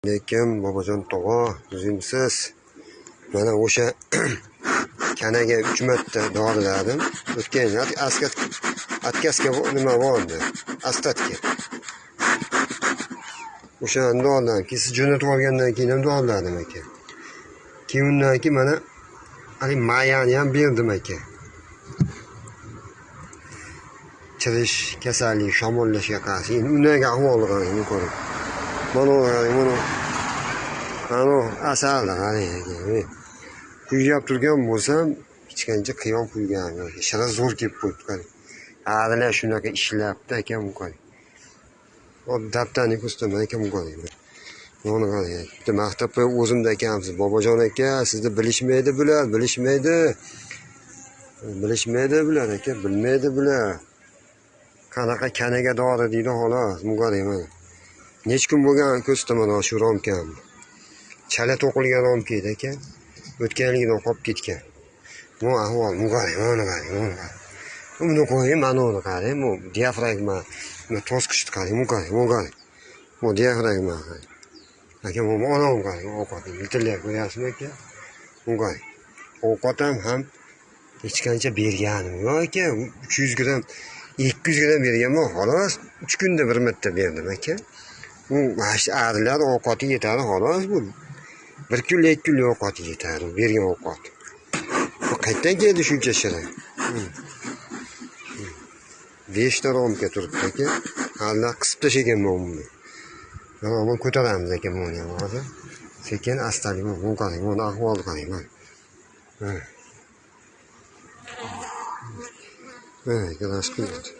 Lekin bobojon tog'a, o'zimsiz mana o'sha kanaga 3 marta doriladim. O'tgan yil atkaska nima bo'ldi? Astatga. O'shani doriladim. Keyin jo'natib olgandan keyin ham doriladim aka. Keyin undan keyin mana hali mayani ham berdim aka. Chirish kasalligi, shamollashga qarshi. Endi undan ahvoli qarang ko'ring. Mana asallar qarang. Kuylab turgan bo'lsam, hech qancha qiyon kuygan yo'q. Shira zo'r kelib qo'yibdi. Halilar shunaqa ishlabdi akam qo'y. O daftarni ko'rsataman akam qo'y. Mana qarang. Bitta maktabda o'zimda ekansiz, bobojon aka, sizni bilishmaydi bular, bilishmaydi. Bilishmaydi bular aka, bilmaydi bular. Qanaqa kanaga dori deydi xolos, muqarang mana. Nech kun bo'lgan ko'rsataman shu romkam. Chala to'qilgan romka edi aka. O'tganligidan qolib ketgan. Bu ahvol muqarang, mana qarang. Buni qo'ying, mana uni qarang. Bu diafragma, to'sqichni qarang, muqarang. Bu diafragma. Aka, bu ona qarang, ovqatni iltillab qo'yasizmi aka? Muqarang. Ovqatam ham hech qancha berganim yo'q aka. 300 gram 200 gram berganman, xolos 3 kunda bir marta berdim aka. Bu arilar ovqati yetadi xolos bu. 1 kun 2 kun ovqati yetadi, bergan ovqat. Bu qayerdan keldi shuncha shirin? 5 ta romka turibdi aka. Halilar qisib tashlaganman buni. Mana ko'taramiz aka buni ham hozir. Sekin astalik bu qarang, buni ahvoli qarang mana. Gaz qilyapti.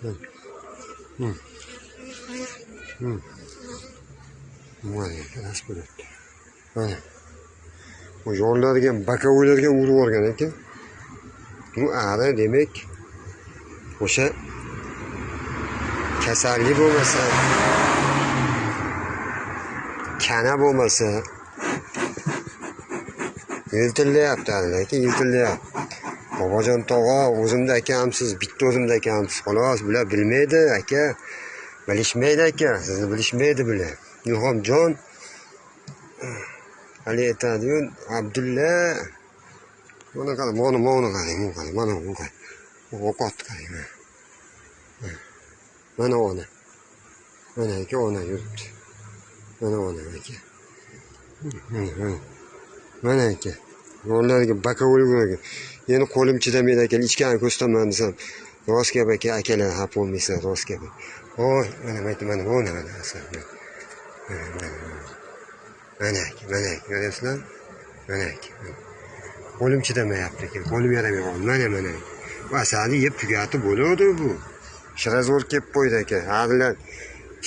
Mana gaz qilyapti. Bu yo'llarga, bakovlarga urib yuborgan ekan. Bu ari demak o'sha kasallik bo'lmasa, kana bo'lmasa, yiltillayapti aka, yiltillayapti. Bobojon tog'a, o'zimda akamsiz, bitta o'zimda akamsiz, xolos, bular bilmaydi aka. Bilishmaydi aka, sizni bilishmaydi bular. Ilhomjon hali aytadi-yu, Abdulla. Mana qarang, mana bu qarang. Ovqat qarang. Mana ona. Mana aka, ona yuribdi. Mana ona aka. Mana aka. Yo'llarga bakovul bo'lgan. Yana qo'lim chidamaydi aka, ichkani ko'rsataman desam, rost gap aka, akalar xafa bo'lmaysiz, rost gap. Voy, mana asal. Mana aka, ko'ryapsizlar? Mana aka. Qo'lim chidamayapti aka, qo'lim yaramay qoldi. Mana. Bu asalni yeb tugatib bo'ladi bu. Shira zo'r kelib qo'ydi aka. Halilar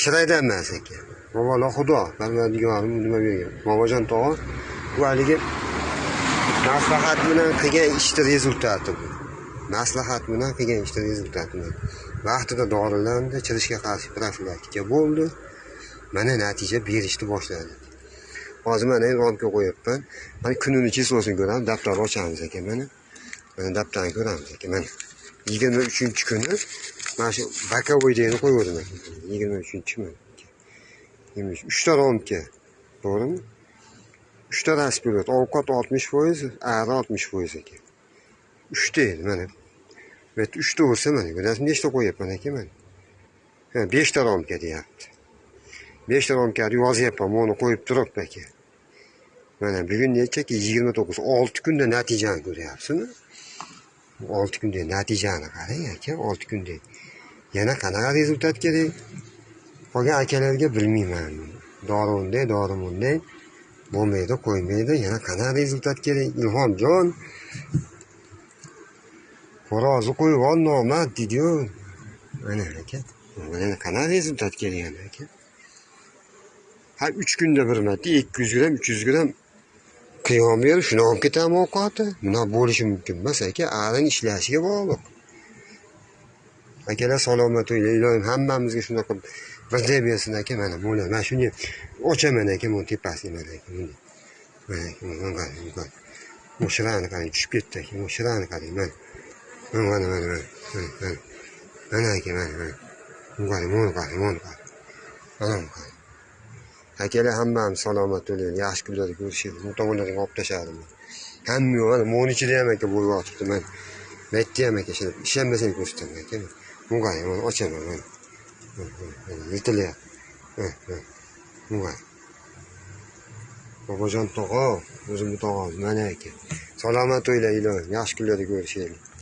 shirayda emas aka. Avvalo Xudo, Parvardigorim nima bergan. Bobojon tog'a bu haligi maslahat bilan qilgan ishni rezultati bu. Maslahat bilan qilgan ishni rezultati. Vaqtida dorilarni chirishga qarshi profilaktika bo'ldi. Mana natija berishni boshladi. Hozir mana romka qo'yibman. Mana kunini chislosini ko'ramiz, daftar ochamiz aka mana. Mana daftarni ko'ramiz aka mana. 23-kuni mana shu bakovoydani qo'ygandim aka. 23-kuni. 3 ta romka. To'g'rimi? 3 ta raspirot, ovqat 60%, ari 60% aka. 3 ta edi mana. Bu 3 ta bo'lsa mana, ko'rasizmi nechta qo'yapman aka mana. 5 ta romka deyapti. 5 ta romkani yozyapman, buni qo'yib turibdi aka. Mana bugun nechaki 29, 6 kunda natijani ko'ryapsizmi? 6 kunda natijani qarang aka, 6 kunda. Yana qanaqa rezultat kerak? Qolgan akalarga bilmayman. Dori unday bo'lmaydi, qo'ymaydi. Yana qanaqa rezultat kerak? Ilhomjon xo'rozni qo'yib ol nomard dedi-yu. Mana aka. Mana qanaqa rezultat kerak aka? Ha 3 kunda bir marta 200 gram, 300 gram qiyon berib, shuni olib ketami ovqati? Buna bo'lishi mumkin emas aka, aring ishlashiga bog'liq. Akalar salomat bo'ling, ilohim hammamizga shunaqa birday bersin aka, mana bo'ladi. Mana shuni ochaman aka, bu tepasini mana aka. Mana aka, bu shirani qarang, tushib ketdi aka, bu shirani qarang, mana. Mana aka, mana. Mana. Akalar hammamiz salomat bo'laylik, yaxshi kunlarda ko'rishaylik. Mutaxonlarga olib tashladim. Hamma yo'q, mana mo'ni ichida ham aka bo'lib yotibdi. Men aytdi ham aka, shuni ishonmasang ko'rsataman aka. Mung'ay, mana ochaman mana. Yetilyapti. Mung'ay. Bobojon tog'a, o'zimni tog'amiz mana aka. Salomat o'yla ilohim, yaxshi kunlarda ko'rishaylik.